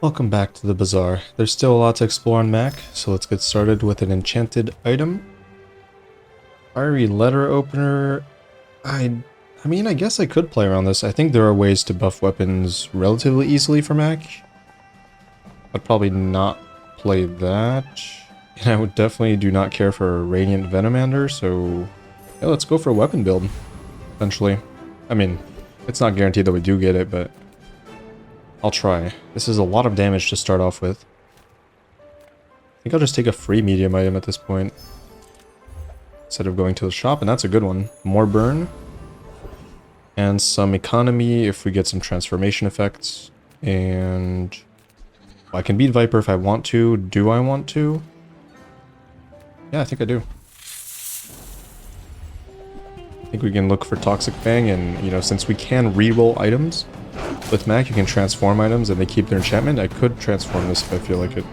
Welcome back to the bazaar. There's still a lot to explore on Mac, so let's get started with an enchanted item. Fiery letter opener. I mean, I guess I could play around this. I think there are ways to buff weapons relatively easily for Mac. I'd probably not play that. And I would definitely do not care for a Radiant Venomander, so yeah, let's go for a weapon build, essentially. I mean, it's not guaranteed that we do get it, but I'll try. This is a lot of damage to start off with. I think I'll just take a free medium item at this point, instead of going to the shop, and that's a good one. More burn, and some economy if we get some transformation effects, and I can beat Viper if I want to. Do I want to? Yeah, I think I do. I think we can look for Toxic Fang, and, you know, since we can reroll items, with Mac you can transform items and they keep their enchantment. I could transform this if I feel like it,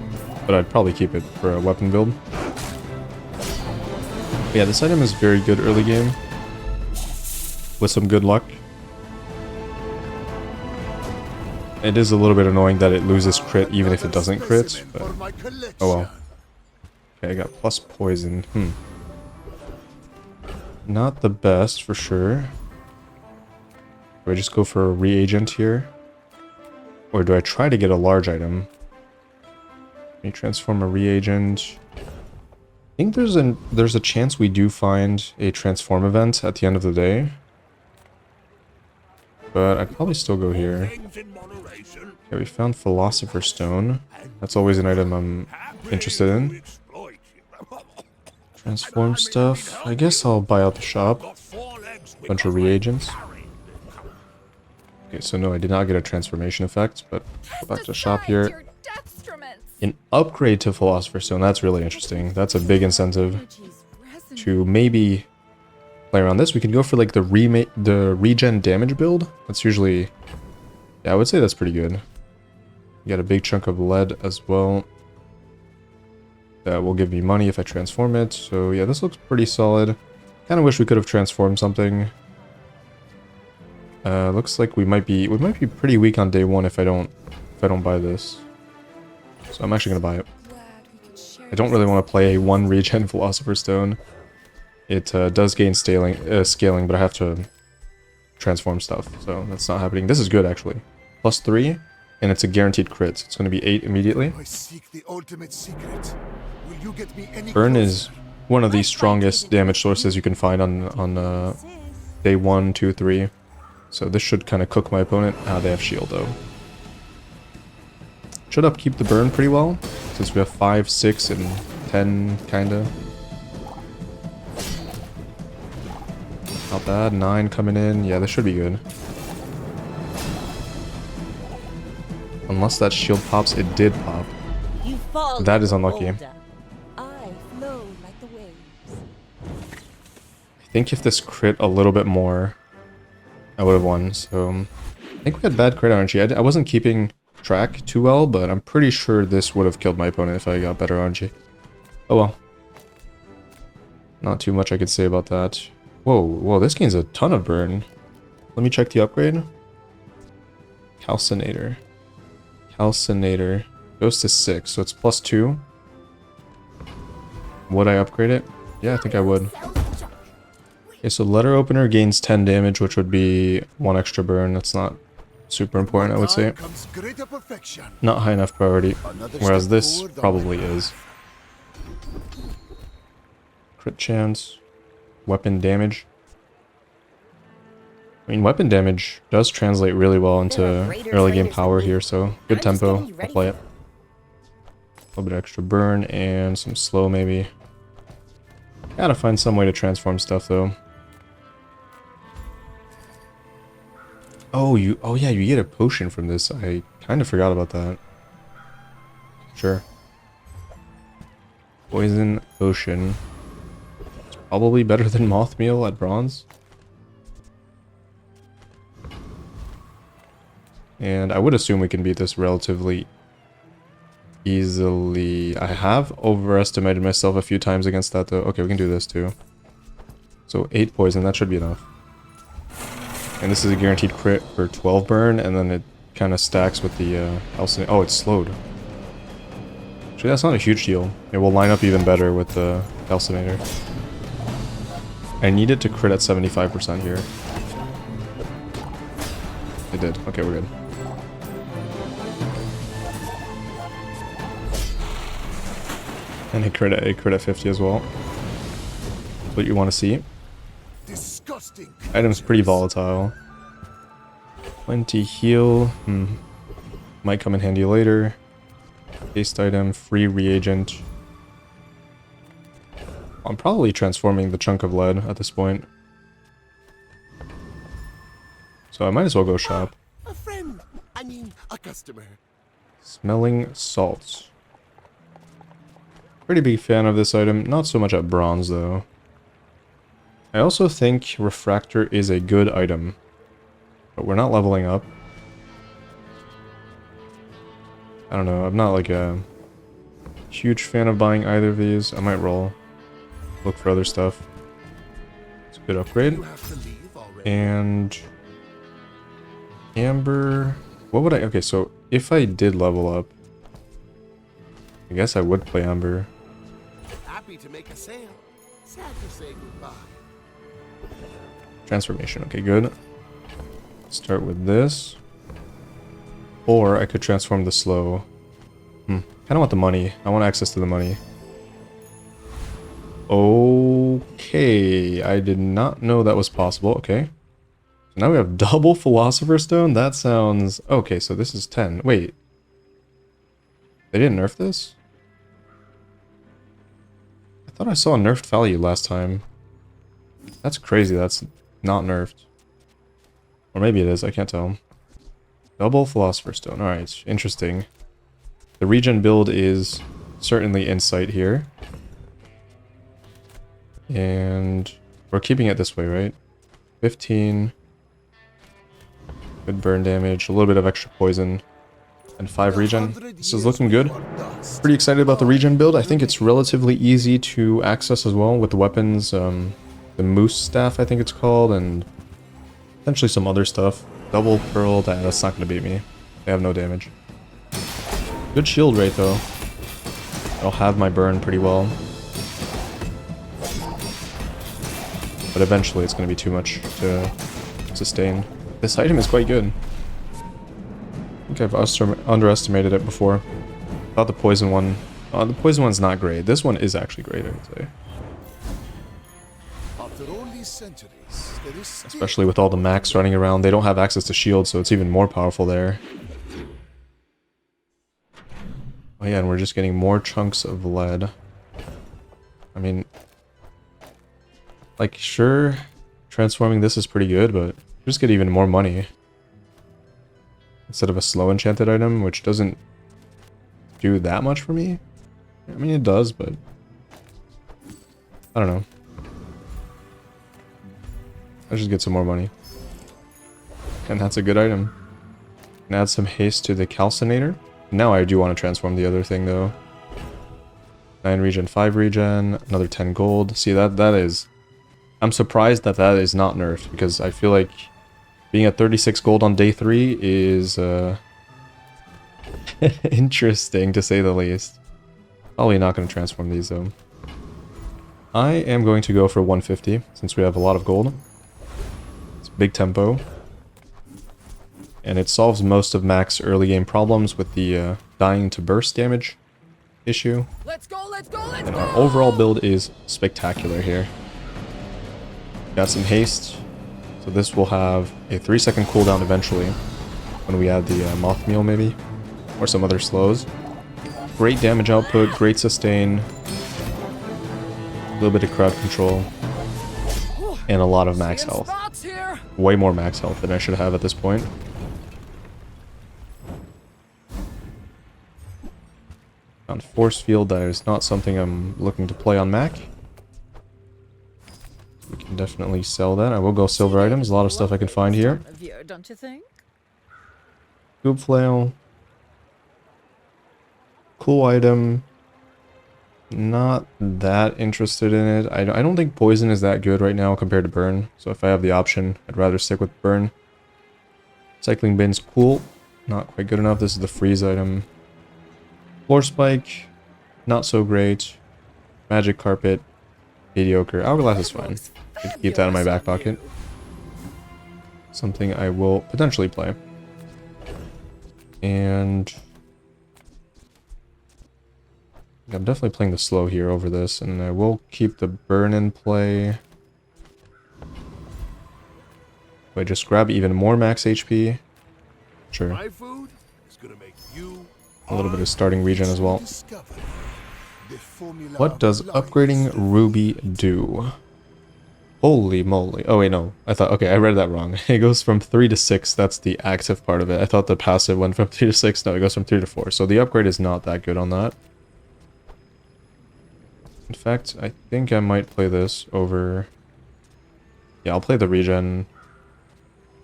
but I'd probably keep it for a weapon build. But yeah, this item is very good early game, with some good luck. It is a little bit annoying that it loses crit even if it doesn't crit, but oh well. Okay, I got plus poison. Not the best for sure. Do I just go for a reagent here? Or do I try to get a large item? Let me transform a reagent. I think there's a chance we do find a transform event at the end of the day. But I'd probably still go here. Okay, we found Philosopher's Stone. That's always an item I'm interested in. Transform stuff. I guess I'll buy out the shop. Bunch of reagents. Okay, so no, I did not get a transformation effect, but go back to the shop here. An upgrade to Philosopher's Stone, that's really interesting. That's a big incentive to maybe play around this. We can go for like the regen damage build. That's usually, yeah, I would say that's pretty good. You got a big chunk of lead as well. That will give me money if I transform it. So yeah, this looks pretty solid. Kind of wish we could have transformed something. Looks like we might be pretty weak on day one if I don't buy this. So I'm actually gonna buy it. I don't really want to play a 1 regen Philosopher's Stone. It does gain scaling, but I have to transform stuff, so that's not happening. This is good actually. Plus 3, and it's a guaranteed crit. It's gonna be 8 immediately. Burn is one of the strongest damage sources you can find on day 1, 2, 3. So this should kind of cook my opponent. They have shield though. Should upkeep the burn pretty well, since we have 5, 6, and 10 kinda. Not bad. 9 coming in. Yeah, this should be good. Unless that shield pops, it did pop. That is unlucky. I think if this crit a little bit more, I would have won. So I think we had bad crit RNG. I wasn't keeping track too well, but I'm pretty sure this would have killed my opponent if I got better RNG. Oh well. Not too much I could say about that. Whoa, this gains a ton of burn. Let me check the upgrade. Calcinator. Calcinator. Goes to 6, so it's plus 2. Would I upgrade it? Yeah, I think I would. Okay, so letter opener gains 10 damage, which would be 1 extra burn. That's not super important, I would say. Not high enough priority, whereas this probably is. Crit chance. Weapon damage. I mean, weapon damage does translate really well into early game power here, so good tempo. I'll play it. A little bit extra burn and some slow maybe. Gotta find some way to transform stuff though. Oh yeah, you get a potion from this. I kind of forgot about that. Sure. Poison potion. It's probably better than moth meal at bronze. And I would assume we can beat this relatively easily. I have overestimated myself a few times against that though. Okay, we can do this too. So 8 poison, that should be enough. And this is a guaranteed crit for 12 burn, and then it kind of stacks with the Elsin. Oh, it's slowed. Actually, that's not a huge deal. It will line up even better with the Calcinator. I need it to crit at 75% here. It did. Okay, we're good. And it crit at 50 as well. That's what you want to see. Disgusting. Item's pretty volatile. 20 heal. Might come in handy later. Paste item, free reagent. I'm probably transforming the chunk of lead at this point. So I might as well go shop. A friend. I mean, a customer. Smelling salts. Pretty big fan of this item. Not so much at bronze though. I also think refractor is a good item. But we're not leveling up. I don't know, I'm not like a huge fan of buying either of these. I might roll. Look for other stuff. It's a good upgrade. And Amber. What would I... Okay, so if I did level up, I guess I would play Amber. Happy to make a sale. Sad to say goodbye. Transformation. Okay, good. Start with this. Or I could transform the slow. Kind of want the money. I want access to the money. Okay. I did not know that was possible. Okay. So now we have double Philosopher's Stone? That sounds... Okay, so this is 10. Wait. They didn't nerf this? I thought I saw a nerfed value last time. That's crazy. That's not nerfed. Or maybe it is. I can't tell. Double Philosopher's Stone. Alright, interesting. The regen build is certainly in sight here. And we're keeping it this way, right? 15. Good burn damage, a little bit of extra poison, and 5 regen. This is looking good. Pretty excited about the regen build. I think it's relatively easy to access as well with the weapons. The Moose Staff, I think it's called, and potentially some other stuff. Double Pearl, that's not going to beat me. They have no damage. Good shield rate though. I'll have my burn pretty well. But eventually it's going to be too much to sustain. This item is quite good. I think I've underestimated it before. Thought the poison one... the poison one's not great. This one is actually great, I would say. After all these centuries, there is still... Especially with all the max running around. They don't have access to shields, so it's even more powerful there. Oh yeah, and we're just getting more chunks of lead. I mean... Like, sure, transforming this is pretty good, but just get even more money. Instead of a slow enchanted item, which doesn't do that much for me. I mean, it does, but... I don't know. Let's just get some more money. And that's a good item. And add some haste to the Calcinator. Now I do want to transform the other thing, though. 9 regen, 5 regen, another 10 gold. See, that is... I'm surprised that that is not nerfed, because I feel like being at 36 gold on day 3 is interesting, to say the least. Probably not going to transform these, though. I am going to go for 150, since we have a lot of gold. It's big tempo. And it solves most of Mac's early game problems with the dying to burst damage issue. Let's go, let's go, let's and go! our overall build is spectacular here. Got some haste, so this will have a 3-second cooldown eventually when we add the moth meal maybe, or some other slows. Great damage output, great sustain, a little bit of crowd control, and a lot of max health. Way more max health than I should have at this point. On force field, that is not something I'm looking to play on Mac. We can definitely sell that. I will go silver items. A lot of stuff I can find here. Don't you think? Goop flail. Cool item. Not that interested in it. I don't think poison is that good right now compared to burn. So if I have the option, I'd rather stick with burn. Cycling bin's cool. not quite good enough. This is the freeze item. Floor spike, not so great. Magic carpet, mediocre. Hourglass is fine. Could keep that in my back pocket. Something I will potentially play. And I'm definitely playing the slow here over this, and I will keep the burn in play. Do I just grab even more max HP? Sure. My food is gonna make you A little bit of starting regen as well. discover the formula What of does life. upgrading Ruby do? Holy moly. Oh wait, no. I thought, okay, I read that wrong. It goes from 3 to 6. That's the active part of it. I thought the passive went from 3 to 6. No, it goes from 3 to 4. So the upgrade is not that good on that. In fact, I think I might play this over... Yeah, I'll play the regen,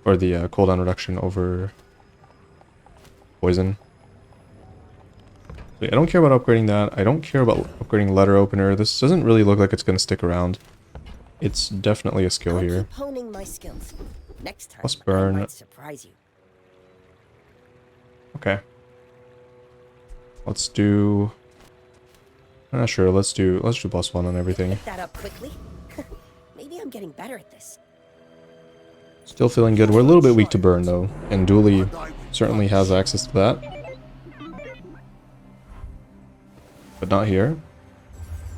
or the cooldown reduction over poison. I don't care about upgrading that. I don't care about upgrading letter opener. This doesn't really look like it's going to stick around. It's definitely a skill I'll here. keep honing my skills. Next time, Plus burn. I might surprise you. Okay. Let's do... I'm not sure. Let's do +1 on everything. Pick that up quickly. Maybe I'm getting better at this. Still feeling good. We're a little bit weak to burn though, and Dooley certainly has access to that. But not here.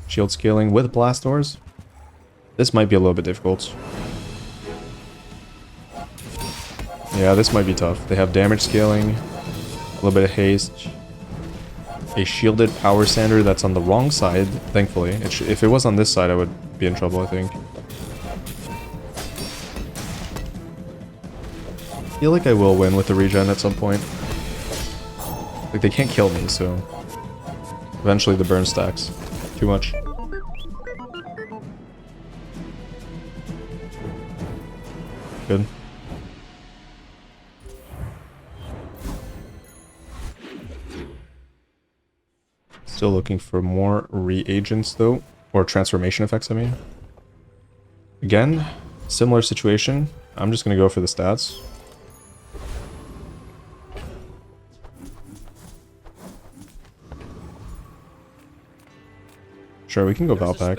Shield scaling with blast doors. This might be a little bit difficult. Yeah, this might be tough. They have damage scaling, a little bit of haste, a shielded power sander that's on the wrong side, thankfully. If it was on this side, I would be in trouble, I think. I feel like I will win with the regen at some point. Like, they can't kill me, so... Eventually the burn stacks. Too much. Good. Still looking for more reagents though, or transformation effects, I mean. Again, similar situation. I'm just gonna go for the stats. Sure, we can go Valpak.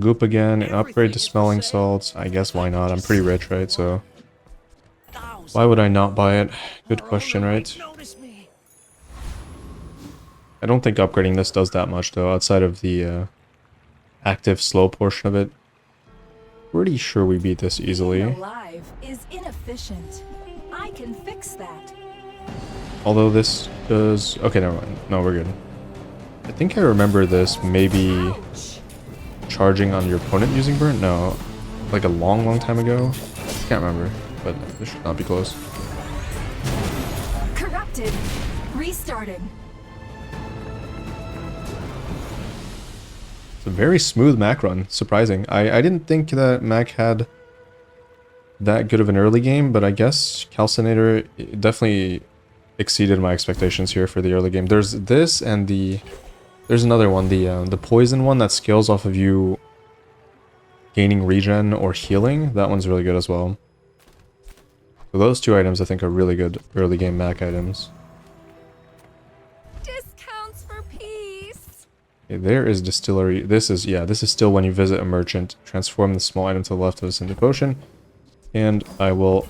Goop again, an upgrade to smelling salts. I guess why not? I'm pretty rich, right? So why would I not buy it? Good question, right? I don't think upgrading this does that much though, outside of the active slow portion of it. Pretty sure we beat this easily. Alive is inefficient. I can fix that. Although this does... Okay, never mind. No, we're good. I think I remember this maybe charging on your opponent using burn? No. Like a long time ago? Can't remember, but this should not be close. Corrupted. Restarting. It's a very smooth Mac run. Surprising. I didn't think that Mac had that good of an early game, but I guess Calcinator definitely exceeded my expectations here for the early game. There's this and the... There's another one, the poison one that scales off of you gaining regen or healing. That one's really good as well. So those two items I think are really good early game Mac items. Discounts for peace. Okay, there is distillery. This is still when you visit a merchant. Transform the small item to the left of this into potion. And I will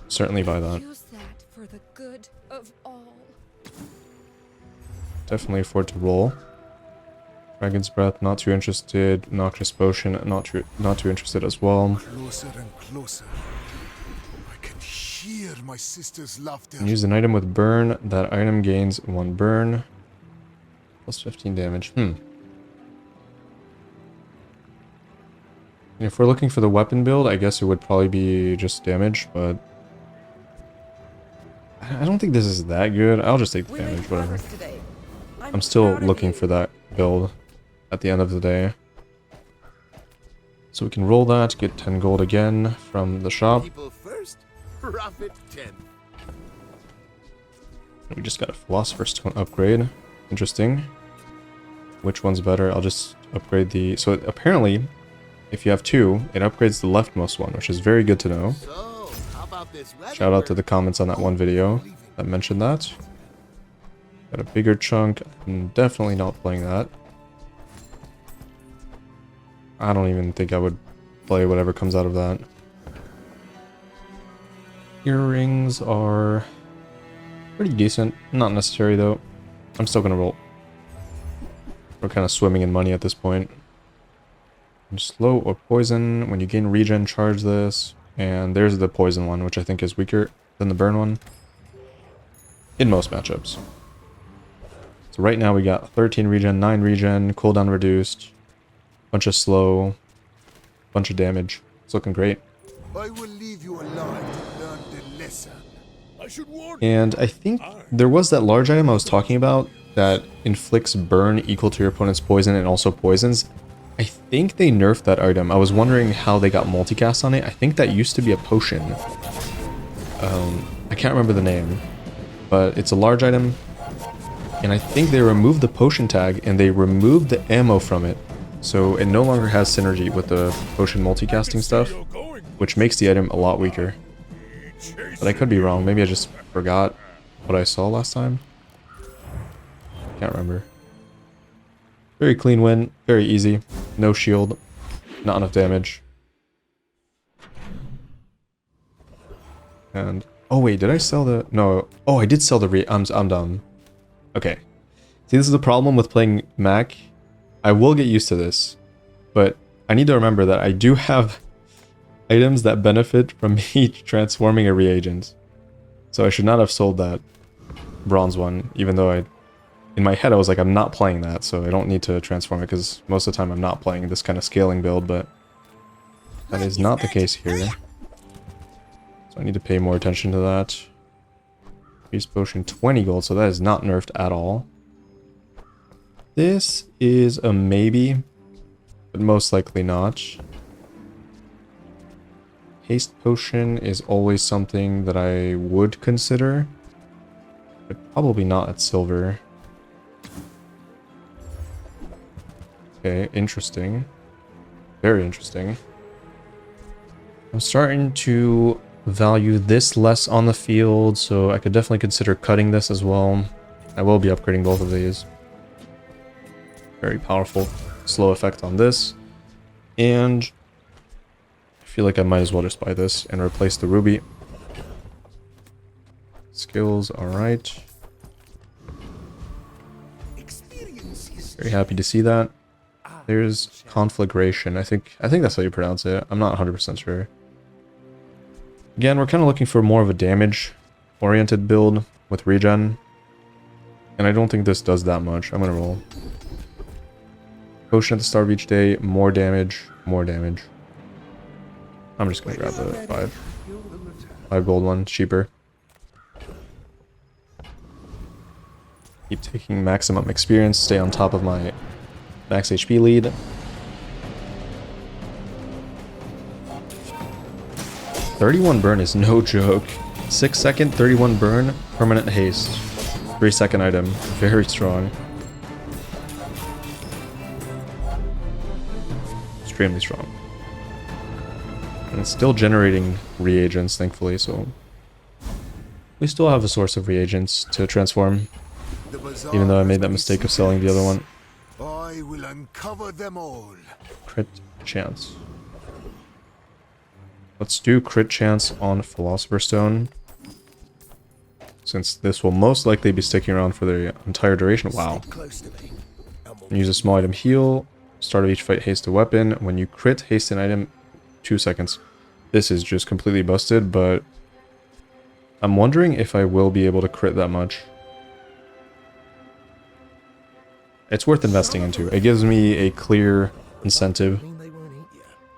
certainly buy that. Use that for the good of all. Definitely afford to roll. Dragon's Breath, not too interested. Noxious Potion, not too interested as well. Closer and closer. I can hear my sister's laughter. Use an item with burn. That item gains 1 burn. Plus 15 damage. If we're looking for the weapon build, I guess it would probably be just damage, but... I don't think this is that good. I'll just take the damage, whatever. I'm still looking for that build at the end of the day. So we can roll that, get 10 gold again from the shop. People first, profit 10. We just got a Philosopher's Stone upgrade. Interesting. Which one's better? I'll just upgrade the... So apparently, if you have 2, it upgrades the leftmost one, which is very good to know. So, how about Shout out to the comments on that one video that mentioned that. Got a bigger chunk. I'm definitely not playing that. I don't even think I would play whatever comes out of that. Earrings are pretty decent. Not necessary though. I'm still gonna roll. We're kind of swimming in money at this point. Slow or poison. When you gain regen, charge this. And there's the poison one, which I think is weaker than the burn one. In most matchups. So right now we got 13 regen, 9 regen, cooldown reduced. Bunch of slow. Bunch of damage. It's looking great. I will leave you alive to learn the lesson. I should warn And I think there was that large item I was talking about that inflicts burn equal to your opponent's poison and also poisons. I think they nerfed that item. I was wondering how they got multicast on it. I think that used to be a potion. I can't remember the name, but it's a large item. And I think they removed the potion tag and they removed the ammo from it. So it no longer has synergy with the potion multicasting stuff, which makes the item a lot weaker. But I could be wrong. Maybe I just forgot what I saw last time. Can't remember. Very clean win. Very easy. No shield. Not enough damage. And... oh wait, did I sell the... no. Oh, I did sell the I'm dumb. Okay. See, this is the problem with playing Mac. I will get used to this. But I need to remember that I do have items that benefit from me transforming a reagent. So I should not have sold that bronze one, even though in my head I was like, I'm not playing that, so I don't need to transform it, because most of the time I'm not playing this kind of scaling build, but that is not the case here. So I need to pay more attention to that. Beast Potion, 20 gold, so that is not nerfed at all. This is a maybe, but most likely not. Haste Potion is always something that I would consider, but probably not at silver. Okay, interesting. Very interesting. I'm starting to value this less on the field, so I could definitely consider cutting this as well. I will be upgrading both of these. Very powerful slow effect on this. And I feel like I might as well just buy this and replace the ruby. Skills, alright. Very happy to see that. There's conflagration. I think that's how you pronounce it. I'm not 100% sure. Again, we're kind of looking for more of a damage-oriented build with regen. And I don't think this does that much. I'm going to roll. Potion at the start of each day. More damage. More damage. I'm just going to grab the 5 gold one. Cheaper. Keep taking maximum experience. Stay on top of my max HP lead. $31 burn is no joke. 6 second, 31 burn, permanent haste. 3 second item, very strong. Extremely strong. And it's still generating reagents, thankfully, so we still have a source of reagents to transform. Even though I made that mistake of selling the other one. I will uncover them all. Crit chance. Let's do crit chance on Philosopher's Stone. Since this will most likely be sticking around for the entire duration. Wow. Use a small item heal. Start of each fight, haste a weapon. When you crit, haste an item, 2 seconds. This is just completely busted, but I'm wondering if I will be able to crit that much. It's worth investing into. It gives me a clear incentive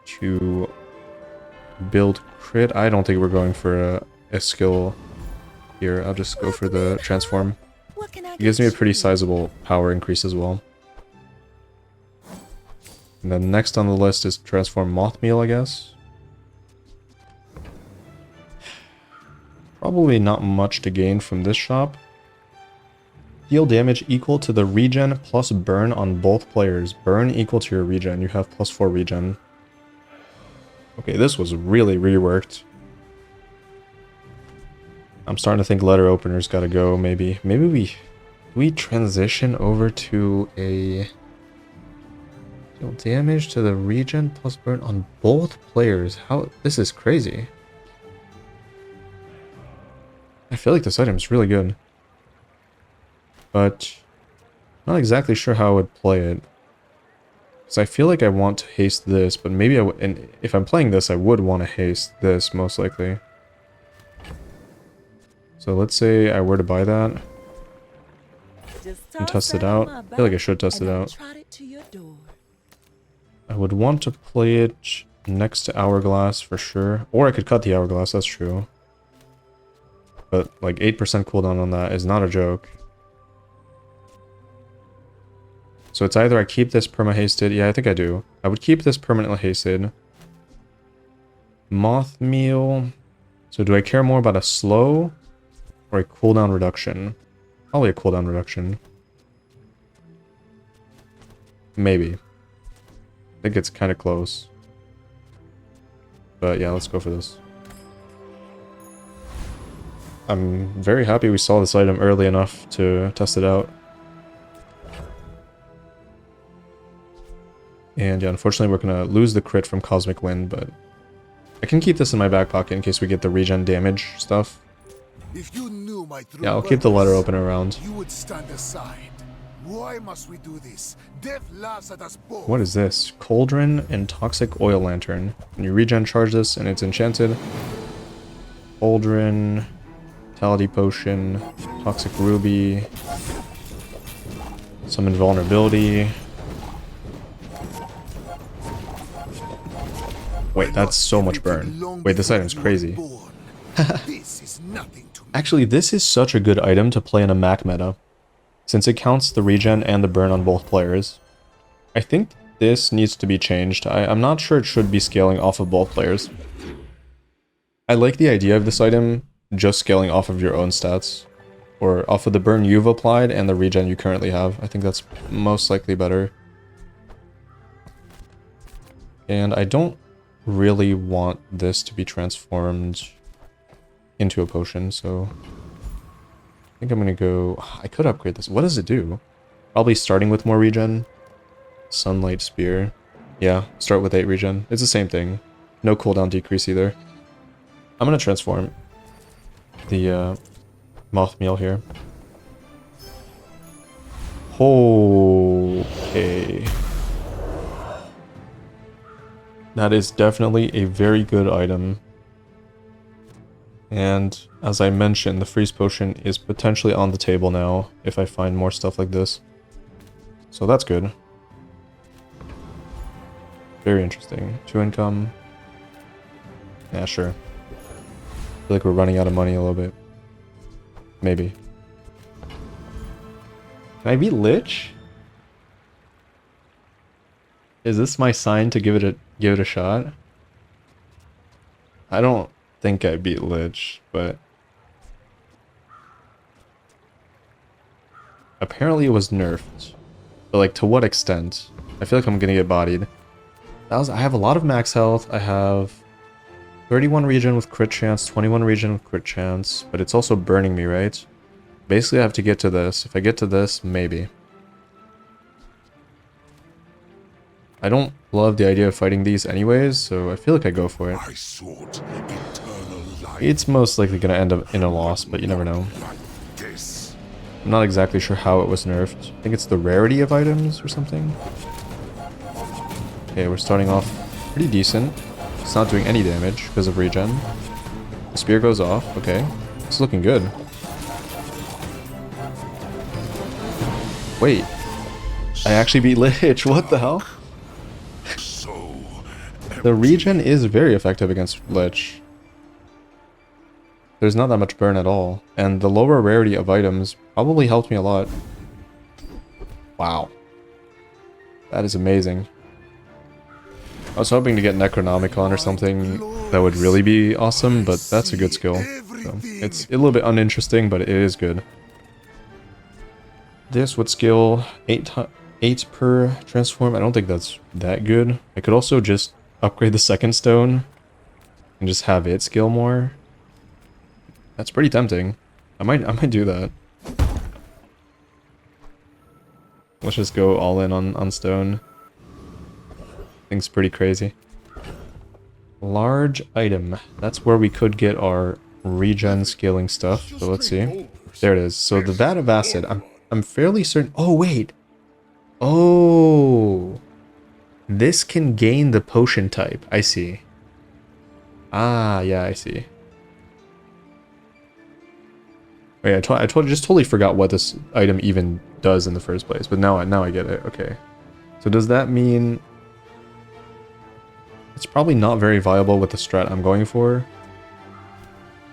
to build crit. I don't think we're going for a skill here. I'll just go for the transform. It gives me a pretty sizable power increase as well. And then next on the list is transform Mothmeal, I guess. Probably not much to gain from this shop. Deal damage equal to the regen plus burn on both players. Burn equal to your regen. You have +4 regen. Okay, this was really reworked. I'm starting to think letter opener's gotta go, maybe. Maybe we transition over to a deal damage to the regen plus burn on both players. How this is crazy. I feel like this item is really good. But not exactly sure how I would play it. Because I feel like I want to haste this, but maybe I would, and if I'm playing this, I would want to haste this most likely. So let's say I were to buy that and test it out. I feel like I should test it out. I would want to play it next to Hourglass for sure. Or I could cut the Hourglass, that's true. But like 8% cooldown on that is not a joke. So it's either I keep this perma-hasted. Yeah, I think I do. I would keep this permanently hasted. Moth meal. So do I care more about a slow or a cooldown reduction? Probably a cooldown reduction. Maybe. I think it's kind of close. But yeah, let's go for this. I'm very happy we saw this item early enough to test it out. And yeah, unfortunately we're gonna lose the crit from Cosmic Wind, but I can keep this in my back pocket in case we get the regen damage stuff. If you knew my true Yeah, I'll keep the letter opener around. you would stand aside. Why must we do this? Death laughs at us both. What is this? Cauldron and Toxic Oil Lantern. When you regen charge this and it's enchanted. Cauldron, Vitality Potion, Toxic Ruby, some invulnerability. Wait, that's so much burn. Wait, this item's crazy. This is nothing to me. Actually, this is such a good item to play in a Mac meta, since it counts the regen and the burn on both players. I think this needs to be changed. I'm not sure it should be scaling off of both players. I like the idea of this item just scaling off of your own stats, or off of the burn you've applied and the regen you currently have. I think that's most likely better. And I don't really want this to be transformed into a potion, so I think I'm gonna go. I could upgrade this. What does it do? Probably starting with more regen. Sunlight Spear. Yeah, start with 8 regen. It's the same thing. No cooldown decrease either. I'm gonna transform the moth meal here. Okay. That is definitely a very good item. And as I mentioned, the freeze potion is potentially on the table now if I find more stuff like this. So that's good. Very interesting. 2 income. Yeah, sure. I feel like we're running out of money a little bit. Maybe. Can I beat Lich? Is this my sign to give it a shot? I don't think I beat Lich, but apparently it was nerfed. But like, to what extent? I feel like I'm gonna get bodied. I have a lot of max health. I have 31 regen with crit chance, 21 regen with crit chance, but it's also burning me, right? Basically, I have to get to this. If I get to this, maybe. I don't love the idea of fighting these anyways, so I feel like I go for it. I sought eternal life. It's most likely going to end up in a loss, but you never know. Like this. I'm not exactly sure how it was nerfed. I think it's the rarity of items or something. Okay, we're starting off pretty decent. It's not doing any damage because of regen. The spear goes off. Okay, it's looking good. Wait, I actually beat Lich. What the hell? So The regen is very effective against Lich. There's not that much burn at all, and the lower rarity of items probably helped me a lot. Wow. That is amazing. I was hoping to get Necronomicon or something that would really be awesome, but that's a good skill. So it's a little bit uninteresting, but it is good. This would scale 8 per transform. I don't think that's that good. I could also just upgrade the second stone and just have it scale more. That's pretty tempting. I might do that. Let's just go all in on stone. Thing's pretty crazy. Large item. That's where we could get our regen scaling stuff. So let's see. There it is. So the vat of acid. I'm fairly certain. Oh wait. Oh. This can gain the potion type. I see. Ah, yeah, I see. Wait, I just totally forgot what this item even does in the first place, but now I get it. Okay. So does that mean it's probably not very viable with the strat I'm going for?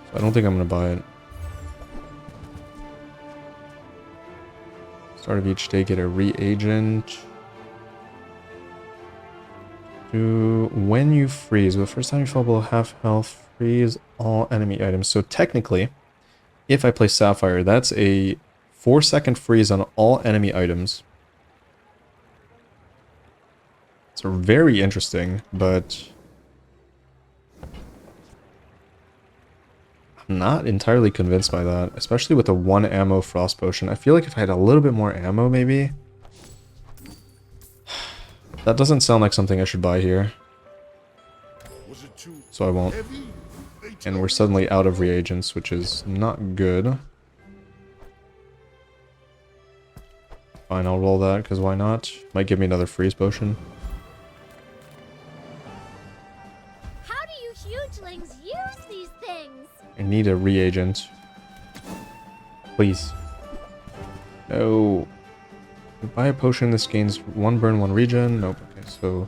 So I don't think I'm going to buy it. Start of each day, get a reagent. When you freeze, the first time you fall below half health, freeze all enemy items. So technically, if I play Sapphire, that's a 4-second freeze on all enemy items. So very interesting, but I'm not entirely convinced by that, especially with a 1 ammo frost potion. I feel like if I had a little bit more ammo, maybe. That doesn't sound like something I should buy here. So I won't. And we're suddenly out of reagents, which is not good. Fine, I'll roll that, because why not? Might give me another freeze potion. How do you hugelings use these things? I need a reagent. Please. No. Buy a potion, this gains 1 burn, 1 regen. Nope, okay, so...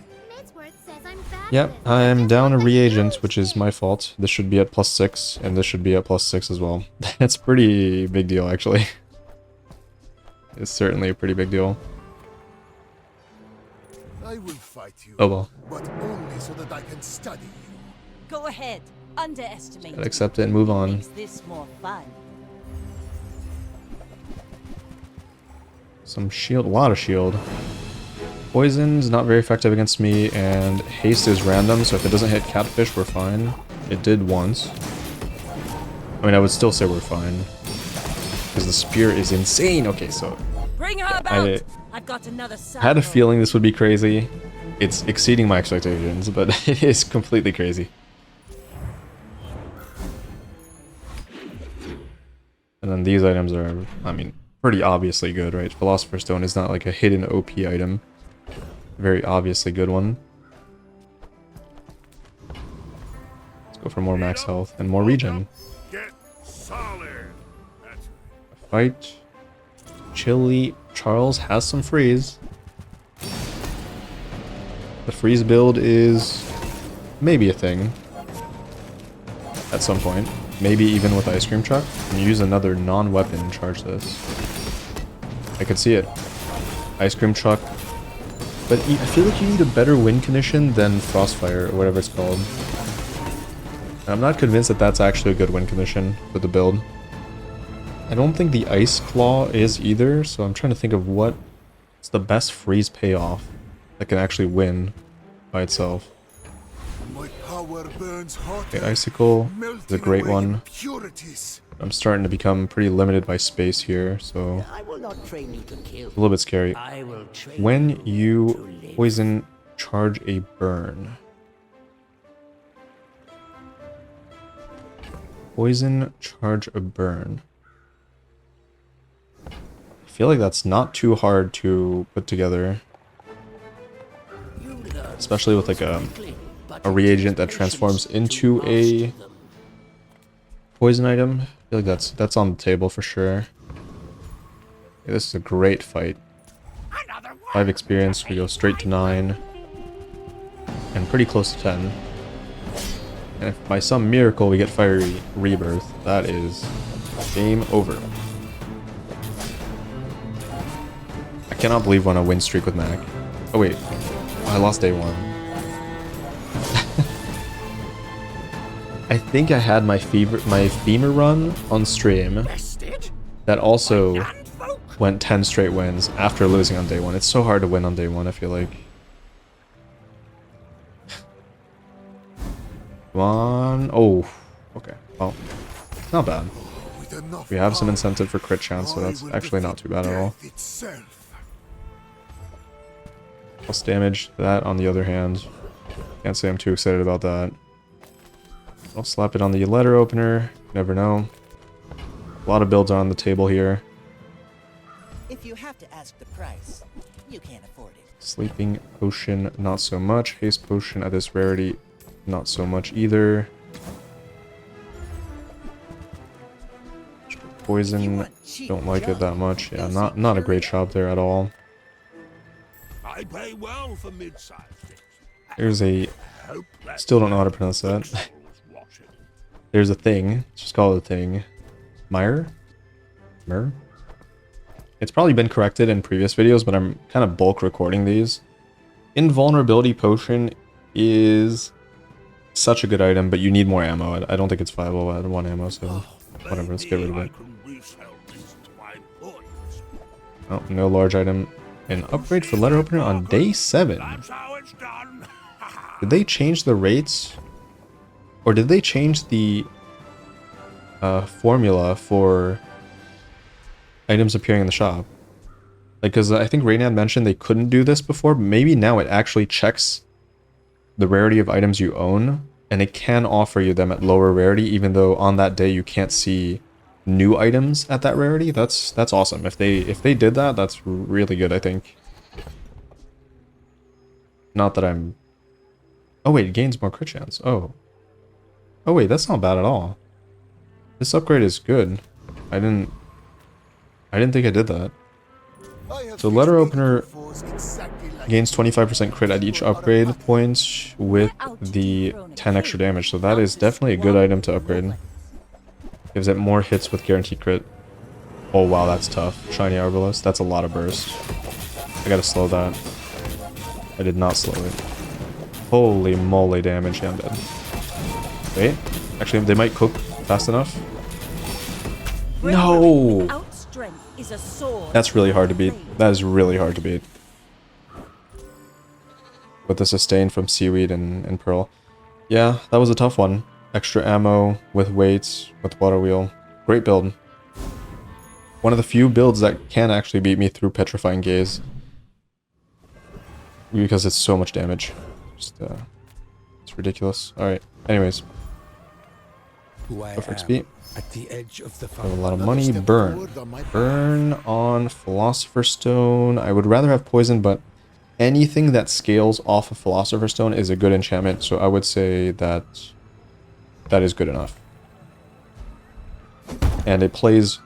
Yep, I'm down a reagent, which is my fault. This should be at +6, and this should be at +6 as well. That's a pretty big deal, actually. It's certainly a pretty big deal. I will fight you, Oh well. but only so that I can study you. Go ahead. Underestimate. Gotta accept it and move on. Makes this more fun. Some shield, a lot of shield. Poison's not very effective against me, and haste is random, so if it doesn't hit catfish, we're fine. It did once. I mean, I would still say we're fine. Because the spear is insane. Okay, so... Bring her about. I've got another I had a feeling this would be crazy. It's exceeding my expectations, but it is completely crazy. And then these items are, I mean, pretty obviously good, right? Philosopher's Stone is not like a hidden OP item. Very obviously good one. Let's go for more max health and more regen. Get solid. Fight. Chili. Charles has some freeze. The freeze build is maybe a thing. At some point. Maybe even with Ice Cream Truck. And use another non-weapon and charge this. I could see it. Ice Cream Truck. But I feel like you need a better win condition than Frostfire, or whatever it's called. And I'm not convinced that that's actually a good win condition for the build. I don't think the Ice Claw is either, so I'm trying to think of what's the best freeze payoff that can actually win by itself. My power burns hot. Okay, Icicle is a great one. I'm starting to become pretty limited by space here, so I will not train you to kill. a little bit scary. I will train When you you to live. poison, charge a burn. Poison, charge a burn. I feel like that's not too hard to put together. Especially with like a reagent that transforms into a poison item. I feel like that's on the table for sure. Okay, this is a great fight. 5 experience, we go straight to 9. And pretty close to 10. And if by some miracle we get Fiery Rebirth, that is game over. I cannot believe we're on a win streak with Mac. Oh wait, I lost day 1. I think I had my femur run on stream that also went 10 straight wins after losing on day 1. It's so hard to win on day 1, I feel like. Come on. Oh, okay. Well, Not bad. With enough We have some power, incentive for crit chance, so I that's will actually not too bad at all. defeat death itself. Plus damage. That, on the other hand, can't say I'm too excited about that. I'll slap it on the letter opener. Never know. A lot of builds are on the table here. If you have to ask the price, you can't afford it. Sleeping potion, not so much. Haste potion at this rarity, not so much either. Poison, don't like it that much. Yeah, not a great shop there at all. I pay well for mid-sized things. There's a, Hope that still don't know how to pronounce that. watch it. There's a thing, let's just call it a thing. Myr? Myr? It's probably been corrected in previous videos, but I'm kind of bulk recording these. Invulnerability potion is such a good item, but you need more ammo. I don't think it's viable at 1 ammo, so whatever, let's get rid of it. Oh, no large item. An upgrade for letter opener on day 7. That's how it's done. Did they change the rates? Or did they change the formula for items appearing in the shop? Like, because I think Raynad mentioned they couldn't do this before, but maybe now it actually checks the rarity of items you own, and it can offer you them at lower rarity, even though on that day you can't see new items at that rarity. That's awesome. If they did that, that's really good, I think. Not that I'm... Oh wait, it gains more crit chance. Oh wait, that's not bad at all. This upgrade is good. I didn't think I did that. So letter opener gains 25% crit at each upgrade point with the 10 extra damage. So that is definitely a good item to upgrade. Gives it more hits with guaranteed crit. Oh wow, that's tough. Shiny Arbalest. That's a lot of burst. I gotta slow that. I did not slow it. Holy moly damage. Yeah, I'm dead. Wait. Actually, they might cook fast enough. No! That's really hard to beat. That is really hard to beat. With the sustain from Seaweed and Pearl. Yeah, that was a tough one. Extra ammo, with weights, with water wheel. Great build. One of the few builds that can actually beat me through Petrifying Gaze. Because it's so much damage. Just, it's ridiculous. Alright, anyways. Go for XP. At the edge of the Have a lot of money. Burn. Burn on Philosopher's Stone. I would rather have poison, but anything that scales off of Philosopher's Stone is a good enchantment, so I would say that that is good enough. And it plays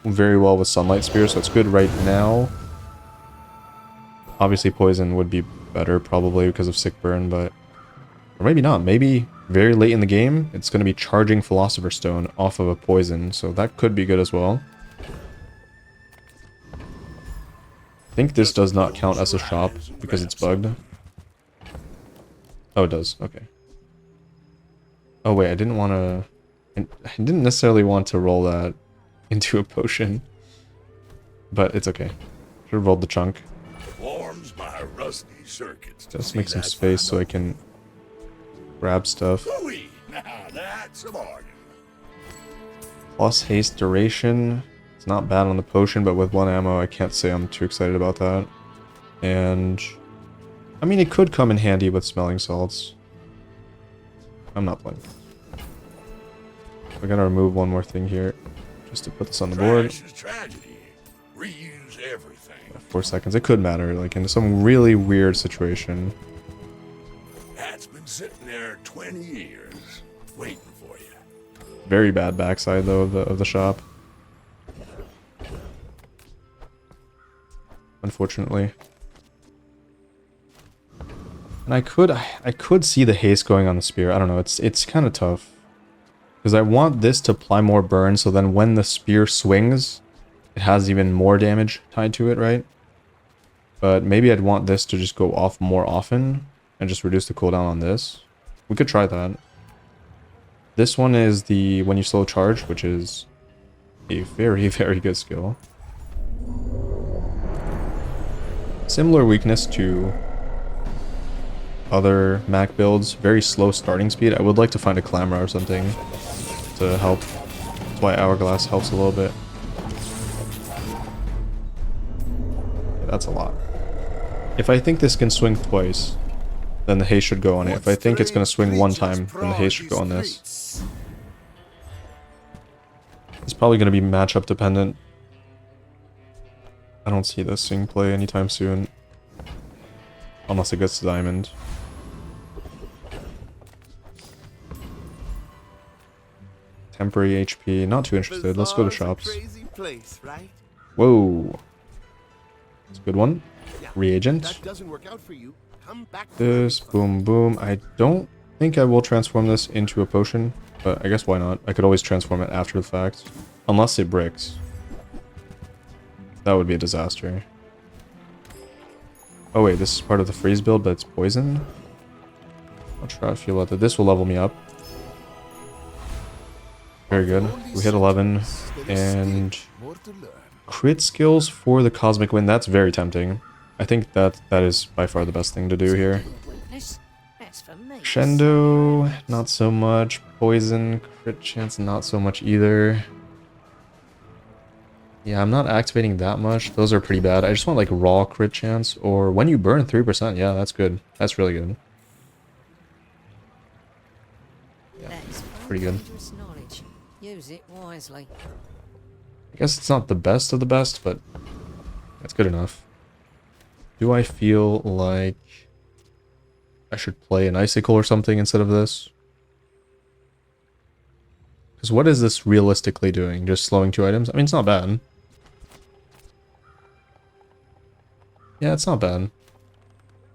very well with Sunlight Spear, so it's good right now. Obviously poison would be better probably because of Sick Burn, but... Or maybe not. Maybe very late in the game, it's going to be charging Philosopher's Stone off of a poison, so that could be good as well. I think this does not count as a shop because it's bugged. Oh, it does. Okay. Oh wait, I didn't want to... I didn't necessarily want to roll that into a potion. But it's okay. Should have rolled the chunk. Warms my rusty circuits. Just make some space so I can grab stuff. Ooh-wee. Now that's a bargain. Plus haste duration. It's not bad on the potion, but with 1 ammo, I can't say I'm too excited about that. And... I mean, it could come in handy with smelling salts. I'm not playing. We're gonna remove one more thing here, just to put this on the board. Trash is tragedy. Reuse everything. 4 seconds. It could matter, like in some really weird situation. That's been sitting there 20 years, waiting for you. Very bad backside though of the shop. Unfortunately. And I could see the haste going on the spear. I don't know, it's kind of tough. Because I want this to apply more burn, so then when the spear swings, it has even more damage tied to it, right? But maybe I'd want this to just go off more often, and just reduce the cooldown on this. We could try that. This one is the when you slow charge, which is a very, very good skill. Similar weakness to other Mac builds, very slow starting speed. I would like to find a Clamor or something to help. why Hourglass helps a little bit. That's a lot. If I think this can swing twice, then the haste should go on it. If I think it's going to swing one time, then the haste should go on this. It's probably going to be matchup dependent. I don't see this seeing play anytime soon. Unless it gets to diamond. Temporary HP, not too interested. Let's go to shops. Whoa. It's a good one. Reagent. This, boom, boom. I don't think I will transform this into a potion, but I guess why not? I could always transform it after the fact. Unless it breaks. That would be a disaster. Oh wait, this is part of the freeze build, but it's poison? I'll try to feel out that this will level me up. Very good. We hit 11, and crit skills for the cosmic wind. That's very tempting. I think that is by far the best thing to do here. Crescendo, not so much. Poison, crit chance, not so much either. Yeah, I'm not activating that much. Those are pretty bad. I just want like raw crit chance, or when you burn 3%. Yeah, that's good. That's really good. Yeah, pretty good. Use it wisely. I guess it's not the best of the best, but that's good enough. Do I feel like I should play an icicle or something instead of this? Because what is this realistically doing? Just slowing 2 items? I mean, it's not bad. Yeah, it's not bad. And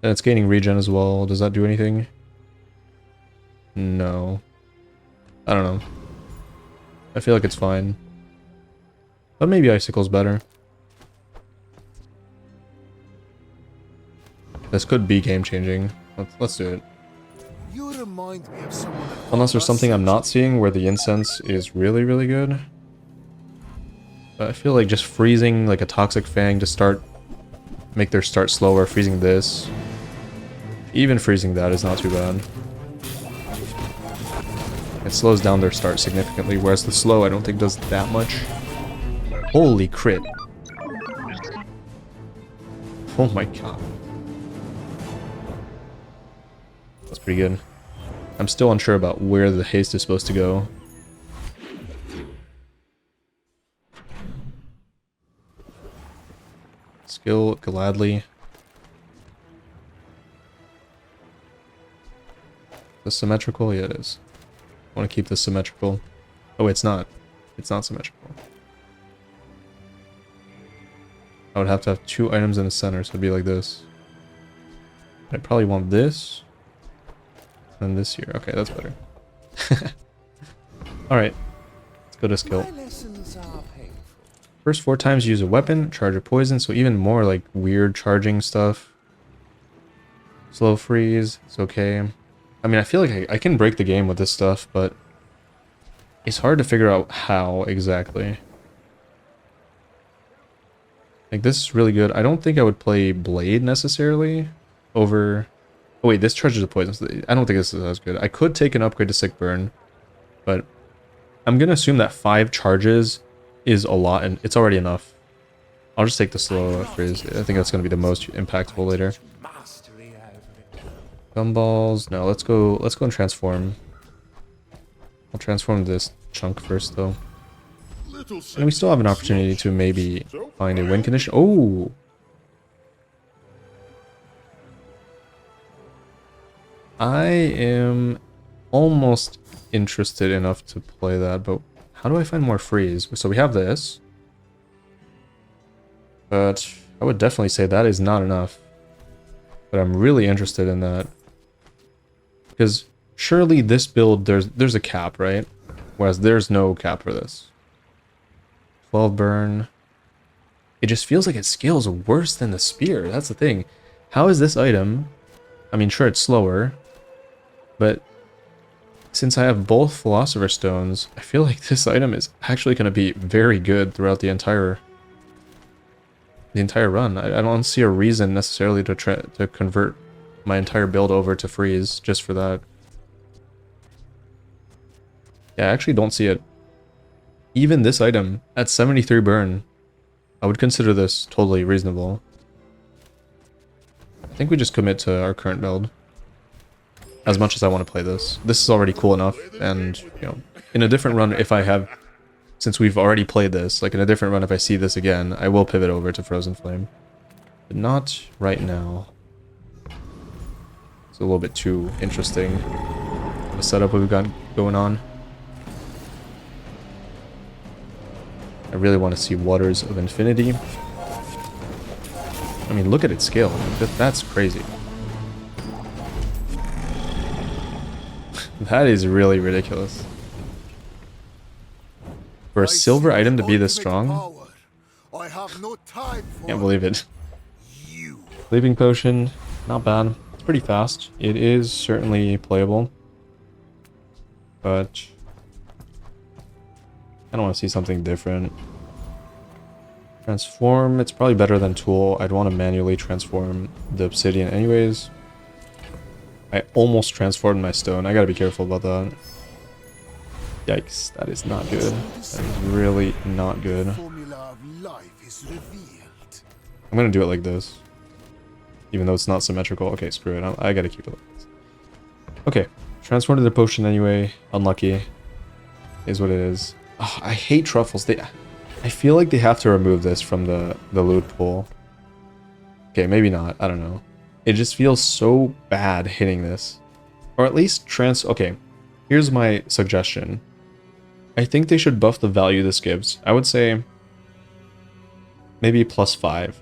it's gaining regen as well. Does that do anything? No. I don't know. I feel like it's fine. But maybe Icicle's better. This could be game-changing. Let's do it. You remind me of someone. Unless there's something I'm not seeing where the incense is really, really good. But I feel like just freezing like a Toxic Fang to start... make their start slower, freezing this. Even freezing that is not too bad. It slows down their start significantly, whereas the slow I don't think does that much. Holy crit. Oh my god. That's pretty good. I'm still unsure about where the haste is supposed to go. Skill, gladly. Is this symmetrical? Yeah, it is. I want to keep this symmetrical. Oh, it's not. It's not symmetrical. I would have to have 2 items in the center, so it'd be like this. I probably want this. And this here. Okay, that's better. Alright. Let's go to skill. First 4 times use a weapon, charge a poison, so even more like weird charging stuff. Slow freeze, it's okay. I mean, I feel like I can break the game with this stuff, but it's hard to figure out how exactly. Like, this is really good. I don't think I would play Blade necessarily over... Oh wait, this charges the poison. So I don't think this is as good. I could take an upgrade to Sick Burn, but I'm going to assume that 5 charges is a lot, and it's already enough. I'll just take the slow freeze. I think that's going to be the most impactful later. Gumballs. No, let's go and transform. I'll transform this chunk first, though. And we still have an opportunity to maybe find a win condition. Oh! I am almost interested enough to play that, but how do I find more freeze? So we have this. But I would definitely say that is not enough. But I'm really interested in that. Because surely this build, there's a cap, right? Whereas there's no cap for this. 12 burn. It just feels like it scales worse than the spear. That's the thing. How is this item... I mean, sure, it's slower. But since I have both Philosopher's Stones, I feel like this item is actually going to be very good throughout the entire run. I don't see a reason necessarily to convert my entire build over to freeze just for that. Yeah, I actually don't see it. even this item at 73 burn, I would consider this totally reasonable. I think we just commit to our current build. As much as I want to play this. This is already cool enough, and, you know, in a different run, if I have, since we've already played this, like in a different run, if I see this again, I will pivot over to Frozen Flame. But not right now. It's a little bit too interesting of a setup we've got going on. I really want to see Waters of Infinity. I mean, look at its scale. That's crazy. That is really ridiculous. For a silver item to be this strong? I have no time for Can't believe it. you. Sleeping Potion, not bad. It's pretty fast. It is certainly playable. But I don't want to see something different. Transform, it's probably better than Tool. I'd want to manually transform the Obsidian anyways. I almost transformed my stone. I gotta be careful about that. Yikes, that is not good. That is really not good. The formula of life is revealed. I'm gonna do it like this. Even though it's not symmetrical. Okay, screw it. I gotta keep it like this. Okay, transformed to the potion anyway. Unlucky. Is what it is. Oh, I hate truffles. I feel like they have to remove this from the loot pool. Okay, maybe not. I don't know. It just feels so bad hitting this. Or at least okay, here's my suggestion. I think they should buff the value this gives. I would say maybe +5.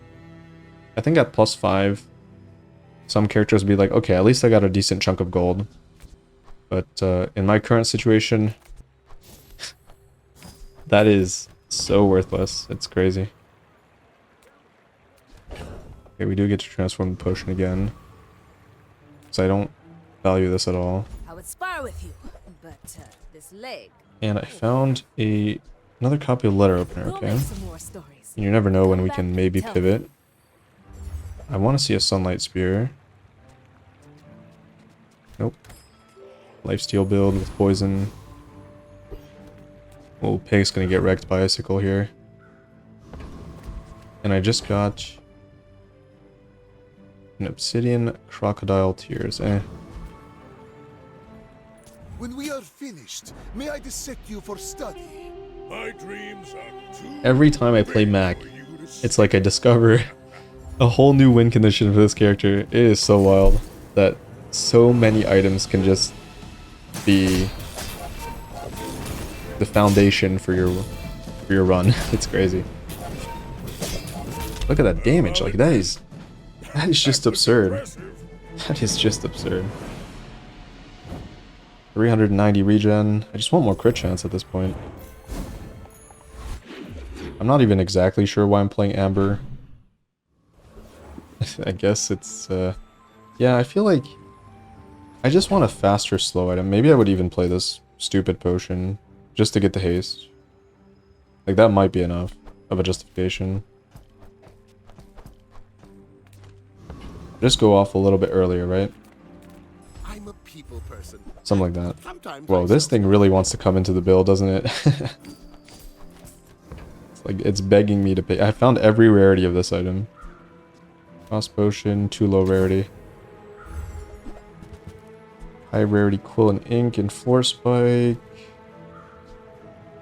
I think at +5, some characters would be like, okay, at least I got a decent chunk of gold. But in my current situation, that is so worthless. It's crazy. Okay, we do get to transform the potion again. So I don't value this at all. I would spar with you, but this leg. And I found another copy of Letter Opener, We'll okay? make some more stories. You never know when Come we back can and maybe tell pivot. me. I want to see a Sunlight Spear. Nope. Lifesteal build with poison. Oh, Pig's gonna get wrecked by Icicle here. And I just got an Obsidian Crocodile Tears. When we are finished, may I dissect you for study? My dreams are too Every time I play Mac, for you to it's like I discover a whole new win condition for this character. It is so wild that so many items can just be the foundation for your run. It's crazy. Look at that damage. Like that is just absurd. That is just absurd. 390 regen. I just want more crit chance at this point. I'm not even exactly sure why I'm playing Amber. I guess it's yeah, I feel like I just want a faster slow item. Maybe I would even play this stupid potion just to get the haste. Like that might be enough of a justification. Just go off a little bit earlier, right? I'm a people person. Something like that. Sometimes Whoa, this thing really wants to come into the build, doesn't it? It's like it's begging me to pay. I found every rarity of this item. Cross potion, too low rarity. High rarity quill and ink and floor spike.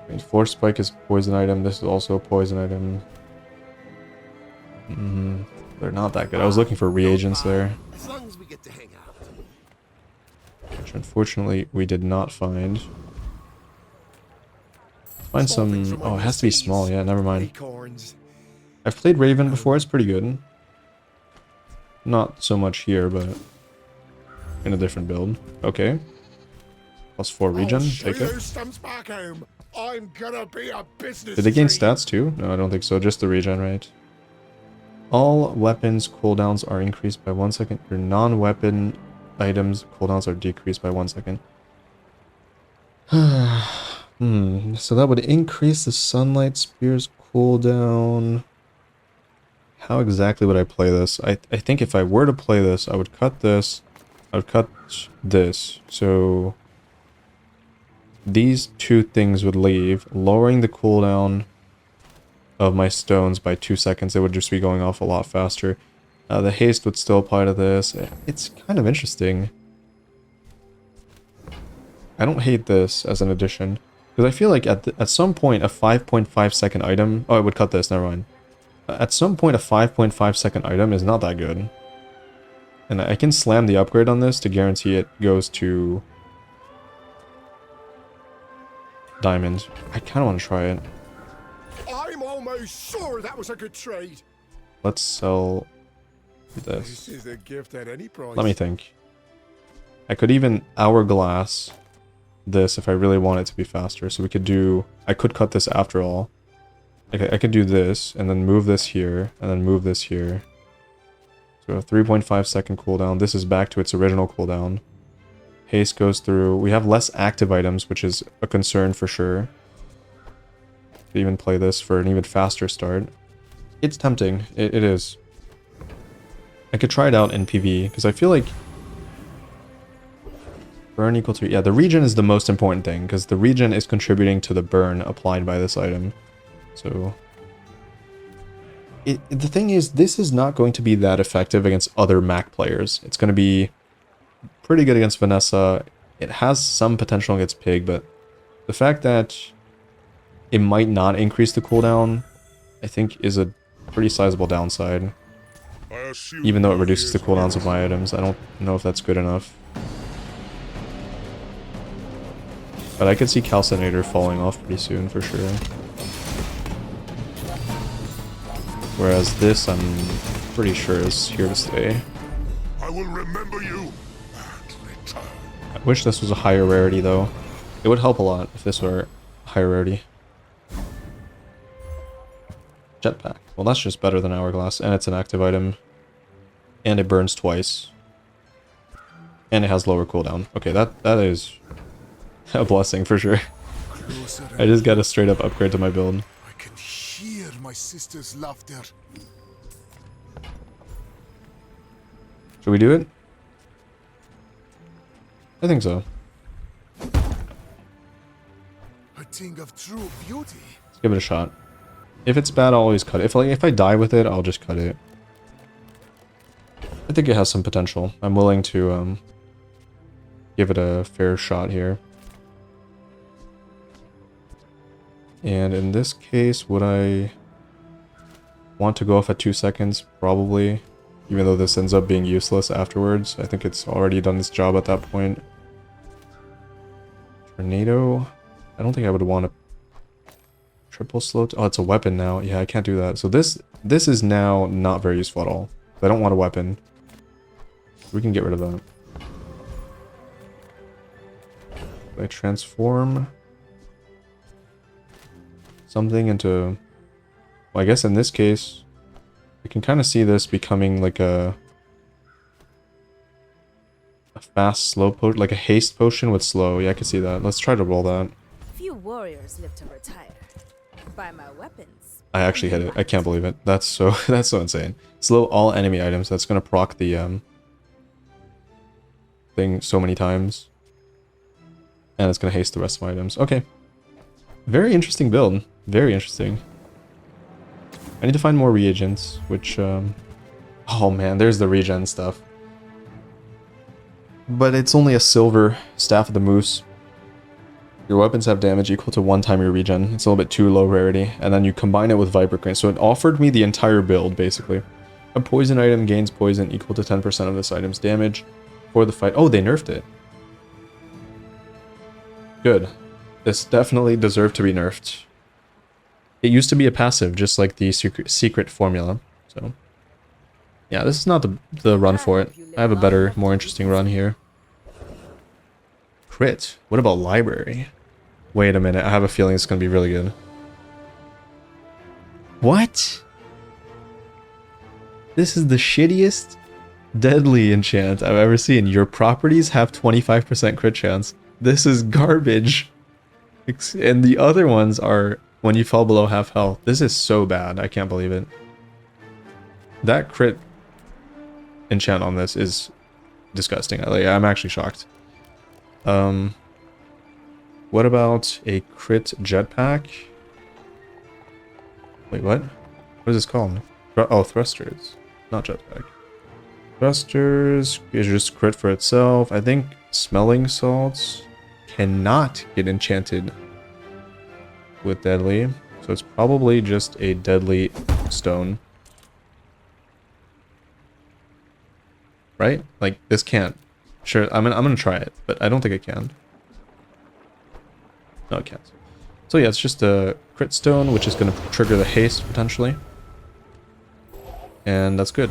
I mean, floor spike is a poison item. This is also a poison item. They're not that good. I was looking for reagents there, As long as we get to hang out. which unfortunately we did not find. Find some. Oh, it has to be small. Yeah, never mind. Acorns. I've played Raven before. It's pretty good. Not so much here, but in a different build. Okay. +4 regen. Take it. Comes back home. I'm gonna be a business. Did they gain tree. stats too? No, I don't think so. Just the regen, right? All weapons cooldowns are increased by 1 second. Your non-weapon items cooldowns are decreased by 1 second. So that would increase the Sunlight Spear's cooldown. How exactly would I play this? I think if I were to play this, I would cut this. I would cut this. So these two things would leave, lowering the cooldown of my stones by 2 seconds. It would just be going off a lot faster. The haste would still apply to this. It's kind of interesting. I don't hate this as an addition. Because I feel like at some point a 5.5 second item... Oh, it would cut this, never mind. At some point a 5.5 second item is not that good. And I can slam the upgrade on this to guarantee it goes to... diamond. I kind of want to try it. I'm almost sure that was a good trade. Let's sell This this. is a gift at any price. Let me think. I could even hourglass this if I really want it to be faster. So we could do... I could cut this after all. I could do this, and then move this here, and then move this here. So a 3.5 second cooldown. This is back to its original cooldown. Haste goes through. We have less active items, which is a concern for sure. Could even play this for an even faster start. It's tempting. It is. I could try it out in PvE, because I feel like... Burn equal to... Yeah, the regen is the most important thing, because the regen is contributing to the burn applied by this item. So... the thing is, this is not going to be that effective against other Mac players. It's going to be pretty good against Vanessa. It has some potential against Pig, but the fact that it might not increase the cooldown, I think, is a pretty sizable downside. Even though it reduces the cooldowns of my items, I don't know if that's good enough. But I could see Calcinator falling off pretty soon for sure. Whereas this, I'm pretty sure is here to stay. I will remember you and return. I wish this was a higher rarity though. It would help a lot if this were a higher rarity. Jetpack. Well, that's just better than Hourglass, and it's an active item. And it burns twice. And it has lower cooldown. Okay, that is a blessing for sure. I just got a straight up upgrade to my build. I can hear my sister's laughter. Should we do it? I think so. A thing of true beauty. Let's give it a shot. If it's bad, I'll always cut it. If I die with it, I'll just cut it. I think it has some potential. I'm willing to give it a fair shot here. And in this case, would I want to go off at 2 seconds? Probably. Even though this ends up being useless afterwards. I think it's already done its job at that point. Tornado. I don't think I would want to triple slow. Oh, it's a weapon now. Yeah, I can't do that. So this is now not very useful at all. I don't want a weapon. We can get rid of that. I transform something into... Well, I guess in this case, I can kind of see this becoming like a fast, slow potion, like a haste potion with slow. Yeah, I can see that. Let's try to roll that. Few warriors live to retire. By my weapons. I actually hit it. I can't believe it. That's so that's so insane. Slow all enemy items. That's gonna proc the thing so many times. And it's gonna haste the rest of my items. Okay. Very interesting build. Very interesting. I need to find more reagents, which oh man, there's the regen stuff. But it's only a silver Staff of the Moose. Your weapons have damage equal to 1 time your regen. It's a little bit too low rarity. And then you combine it with Viper Crane. So it offered me the entire build, basically. A poison item gains poison equal to 10% of this item's damage for the fight. Oh, they nerfed it. Good. This definitely deserved to be nerfed. It used to be a passive, just like the secret formula. So, yeah, this is not the run for it. I have a better, more interesting run here. Crit. What about library? Wait a minute. I have a feeling it's going to be really good. What? This is the shittiest deadly enchant I've ever seen. Your properties have 25% crit chance. This is garbage. And the other ones are when you fall below half health. This is so bad. I can't believe it. That crit enchant on this is disgusting. I'm actually shocked. What about a crit jetpack? Wait, what? What is this called? Oh, thrusters. Not jetpack. Thrusters is just crit for itself. I think smelling salts cannot get enchanted with deadly. So it's probably just a deadly stone. Right? Like, this can't. Sure, I'm gonna try it, but I don't think it can. No, it can't. So yeah, it's just a crit stone, which is gonna trigger the haste, potentially. And that's good.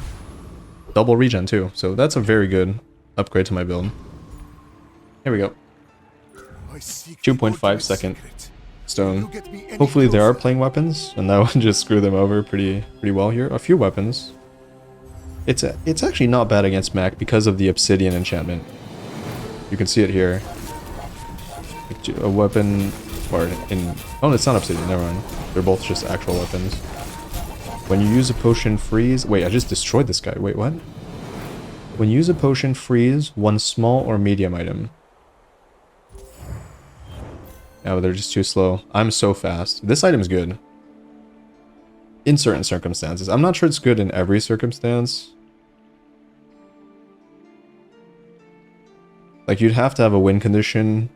Double regen, too. So that's a very good upgrade to my build. Here we go. 2.5 second stone. Hopefully they are playing weapons, and that would just screw them over pretty well here. A few weapons. It's actually not bad against Mac because of the obsidian enchantment. You can see it here. A weapon, or in... Oh, it's not obsidian, never mind. They're both just actual weapons. When you use a potion, freeze... Wait, I just destroyed this guy. Wait, what? When you use a potion, freeze one small or medium item. Oh, they're just too slow. I'm so fast. This item's good. In certain circumstances. I'm not sure it's good in every circumstance. Like, you'd have to have a win condition.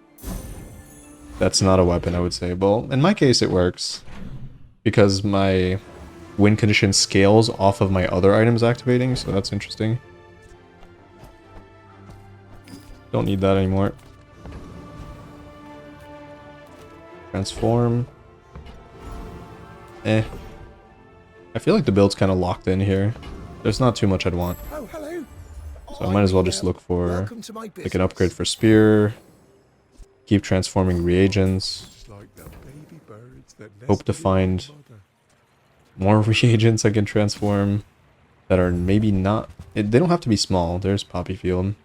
That's not a weapon, I would say. Well, in my case, it works. Because my win condition scales off of my other items activating, so that's interesting. Don't need that anymore. Transform. Eh. I feel like the build's kind of locked in here. There's not too much I'd want. Oh, hello. So I might as well just look for like an upgrade for spear. Keep transforming reagents. Hope to find more reagents I can transform that are maybe not... They don't have to be small. There's Poppy Field.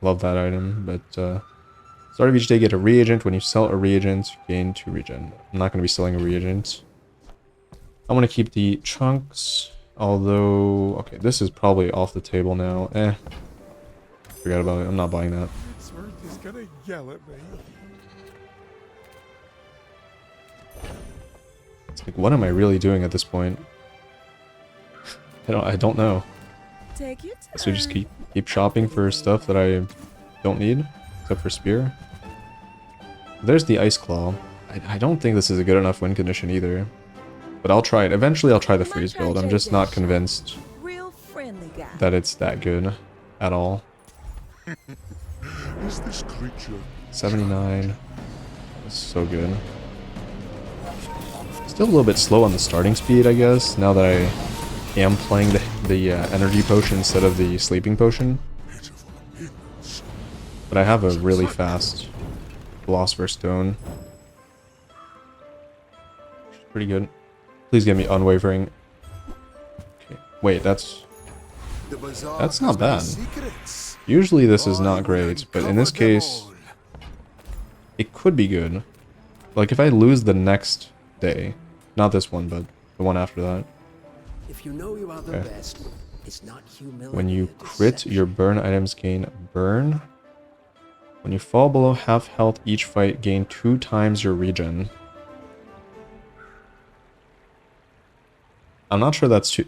Love that item. But start of each day, get a reagent. When you sell a reagent, gain 2 regen. I'm not going to be selling a reagent. I want to keep the chunks, although... Okay, this is probably off the table now. Forgot about it. I'm not buying that. Is gonna yell at me. It's like, what am I really doing at this point? I don't know. Take your time. So just keep shopping for stuff that I don't need, except for spear. There's the ice claw. I don't think this is a good enough win condition either. But I'll try it. Eventually I'll try the freeze build. I'm just not convinced Real friendly guy. that it's that good at all. Is this creature 79. That's so good. Still a little bit slow on the starting speed, I guess, now that I am playing the energy potion instead of the sleeping potion. But I have a really fast Philosopher's Stone. Pretty good. Please get me unwavering. Okay. Wait, that's not bad. Usually this is not great, but in this case, it could be good. Like if I lose the next day, not this one, but the one after that. If you know you are the best, it's not humility. When you crit, your burn items gain burn. When you fall below half health each fight, gain 2 times your regen. I'm not sure that's too...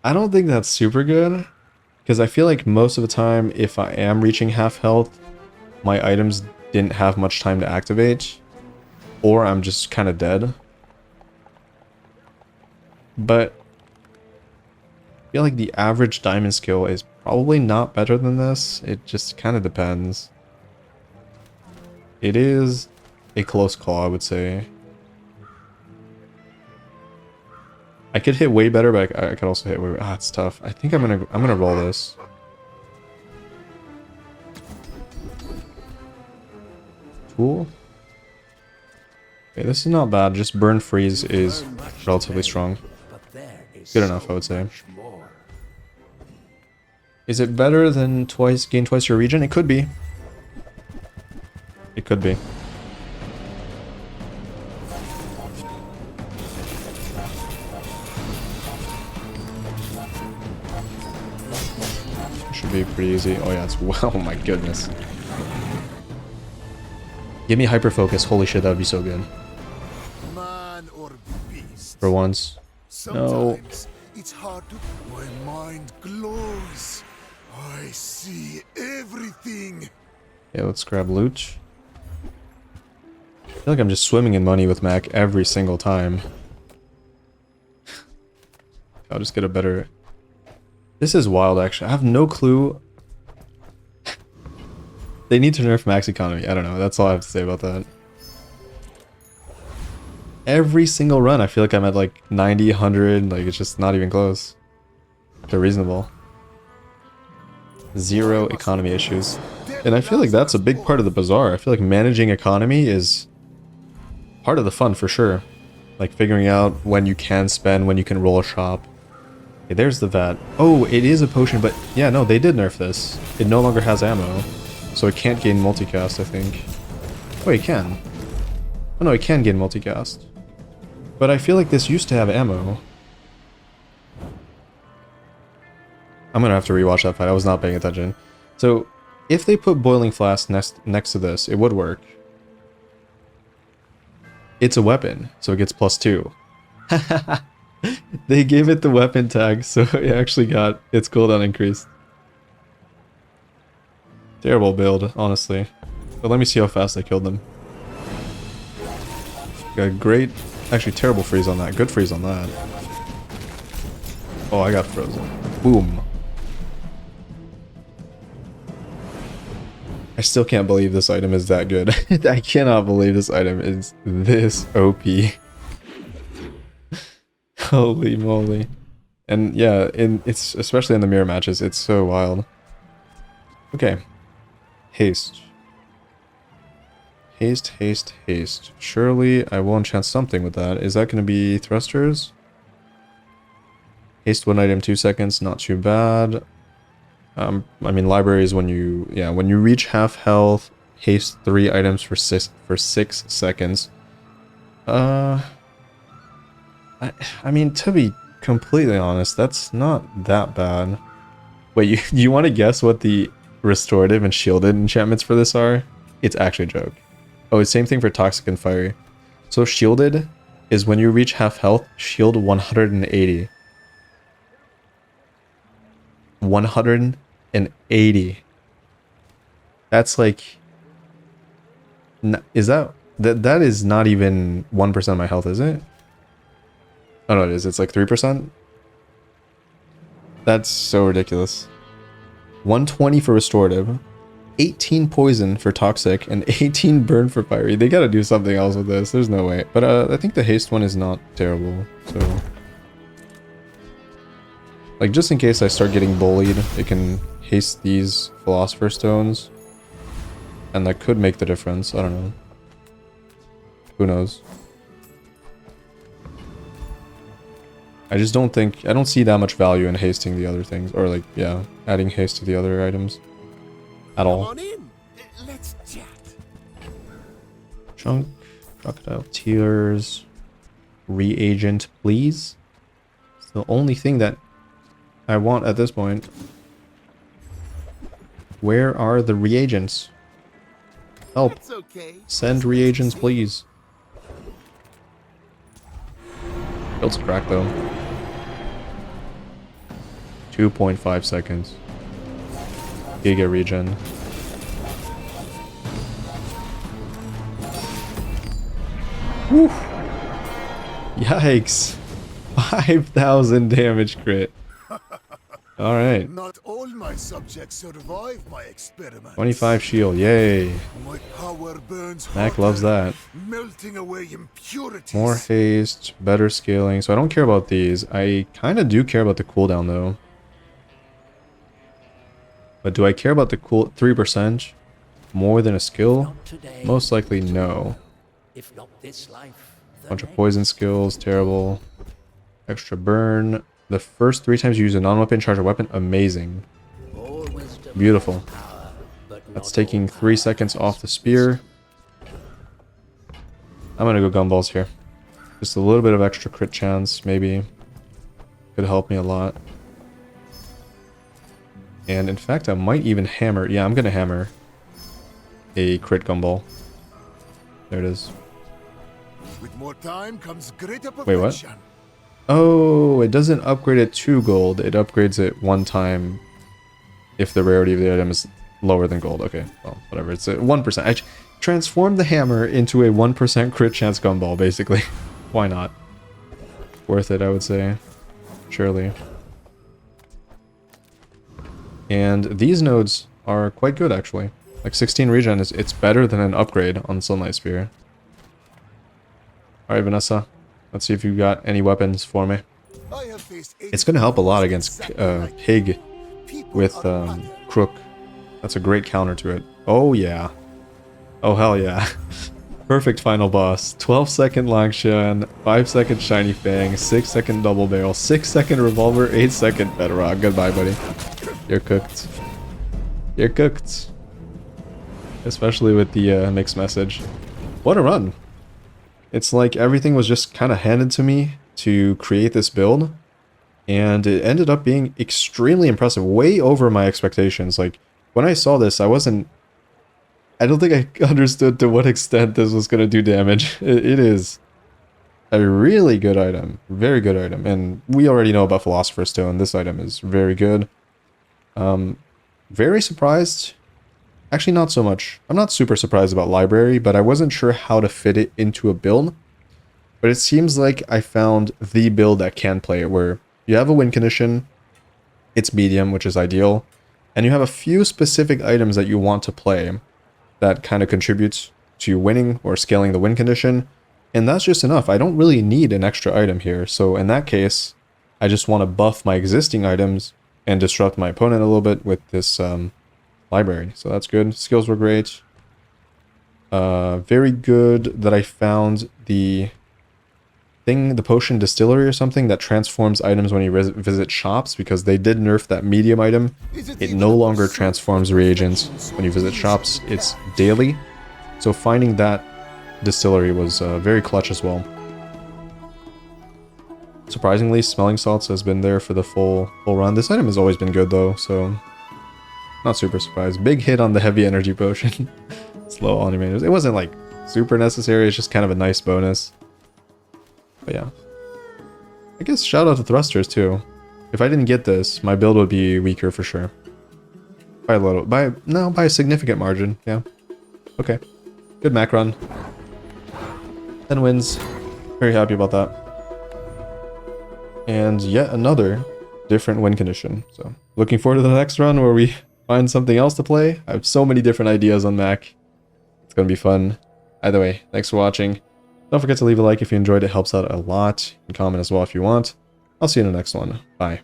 I don't think that's super good. Because I feel like most of the time, if I am reaching half health, my items didn't have much time to activate. Or I'm just kind of dead. But I feel like the average diamond skill is probably not better than this. It just kind of depends. It is a close call, I would say. I could hit way better, but I could also hit way... Ah, it's tough. I think I'm gonna roll this. Tool. Okay, this is not bad. Just burn freeze is relatively strong. Good enough, I would say. Is it better than gain twice your regen? It could be. It could be. Should be pretty easy. Oh yeah, it's... Oh my goodness. Give me hyper focus. Holy shit, that would be so good. Man or beast. For once. No. Sometimes it's hard to. My mind glows. I see everything. Yeah, let's grab loot. I feel like I'm just swimming in money with Mac every single time. I'll just get a better... This is wild, actually. I have no clue. They need to nerf max economy. I don't know. That's all I have to say about that. Every single run, I feel like I'm at like 90, 100. Like, it's just not even close. They're reasonable. Zero economy issues. And I feel like that's a big part of the bazaar. I feel like managing economy is part of the fun for sure. Like figuring out when you can spend, when you can roll a shop. Okay, there's the vat. Oh, it is a potion, but yeah, no, they did nerf this. It no longer has ammo. So it can't gain multicast, I think. Wait, it can. Oh no, it can gain multicast. But I feel like this used to have ammo. I'm gonna have to rewatch that fight. I was not paying attention. So, if they put Boiling Flask next to this, it would work. It's a weapon, so it gets +2. They gave it the weapon tag, so it actually got its cooldown increased. Terrible build, honestly. But let me see how fast I killed them. Got a great... Actually, terrible freeze on that. Good freeze on that. Oh, I got frozen. Boom. I still can't believe this item is that good. I cannot believe this item is this OP. Holy moly. And yeah, it's especially in the mirror matches, it's so wild. Okay. Haste. Haste, haste, haste. Surely I will enchant something with that. Is that going to be thrusters? Haste one item 2 seconds, not too bad. I mean, library is when you, yeah, when you reach half health, haste 3 items for 6 seconds. I mean, to be completely honest, that's not that bad. Wait, you want to guess what the restorative and shielded enchantments for this are? It's actually a joke. Oh, it's same thing for toxic and fiery. So shielded is when you reach half health, shield 180. 180. That's like... Is that is not even 1% of my health, is it? Oh no, it is. It's like 3%? That's so ridiculous. 120 for restorative, 18 poison for toxic, and 18 burn for fiery. They gotta do something else with this. There's no way. But I think the haste one is not terrible, so... Like, just in case I start getting bullied, it can haste these Philosopher Stones. And that could make the difference. I don't know. Who knows? I just don't think... I don't see that much value in hasting the other things. Or, like, yeah, adding haste to the other items. At all. Come on in. Let's chat. Chunk. Crocodile Tears. Reagent, please. It's the only thing that I want at this point. Where are the reagents? Help. It's okay. Send reagents, please. Build's cracked though. 2.5 seconds. Giga regen. Woo! Yikes. 5,000 damage crit. Alright. Not all my subjects survive my experiment. 25 shield, yay. My power burns Mac loves that. melting away impurities. More haste, better scaling. So I don't care about these. I kind of do care about the cooldown though. But do I care about the cool 3% more than a skill? Not today, Most likely no. if not this life. Bunch of poison skills, terrible. Extra burn. The first 3 times you use a non-weapon, charge a weapon, amazing. Beautiful. That's taking 3 seconds off the spear. I'm gonna go gumballs here. Just a little bit of extra crit chance, maybe. Could help me a lot. And in fact, I might even hammer. Yeah, I'm gonna hammer a crit gumball. There it is. With more time comes greater Wait, what? perfection. Oh, it doesn't upgrade it to gold. It upgrades it one time if the rarity of the item is lower than gold. Okay, well, whatever. It's a 1%. I transformed the hammer into a 1% crit chance gumball, basically. Why not? Worth it, I would say. Surely. And these nodes are quite good, actually. Like 16 regen it's better than an upgrade on Sunlight Spear. Alright, Vanessa. Let's see if you've got any weapons for me. I have faced It's going to help a lot against Pig with Crook. That's a great counter to it. Oh, yeah. Oh, hell yeah. Perfect final boss. 12-second Longshan, 5-second Shiny Fang, 6-second Double Barrel, 6-second Revolver, 8-second Bedrock. Goodbye, buddy. You're cooked. You're cooked. Especially with the mixed message. What a run. It's like everything was just kind of handed to me to create this build. And it ended up being extremely impressive. Way over my expectations. Like, when I saw this, I don't think I understood to what extent this was going to do damage. It is a really good item. Very good item. And we already know about Philosopher's Stone. This item is very good. Very surprised. Actually, not so much. I'm not super surprised about Library, but I wasn't sure how to fit it into a build. But it seems like I found the build that can play it, where you have a win condition, it's medium, which is ideal, and you have a few specific items that you want to play that kind of contributes to winning or scaling the win condition, and that's just enough. I don't really need an extra item here, so in that case, I just want to buff my existing items and disrupt my opponent a little bit with this library. So that's good. Skills were great. Very good that I found the potion distillery or something that transforms items when you visit shops, because they did nerf that medium item. It no longer transforms reagents when you visit shops. It's daily. So finding that distillery was very clutch as well. Surprisingly, smelling salts has been there for the full run. This item has always been good though, so not super surprised. Big hit on the heavy energy potion. Slow animators. It wasn't like super necessary, it's just kind of a nice bonus. But yeah. I guess shout out to thrusters too. If I didn't get this, my build would be weaker for sure. By a little, by a significant margin, yeah. Okay. Good Mac run. 10 wins. Very happy about that. And yet another different win condition. So looking forward to the next run where we find something else to play. I have so many different ideas on Mac. It's gonna be fun. Either way, thanks for watching. Don't forget to leave a like if you enjoyed it. It helps out a lot. You can comment as well if you want. I'll see you in the next one. Bye.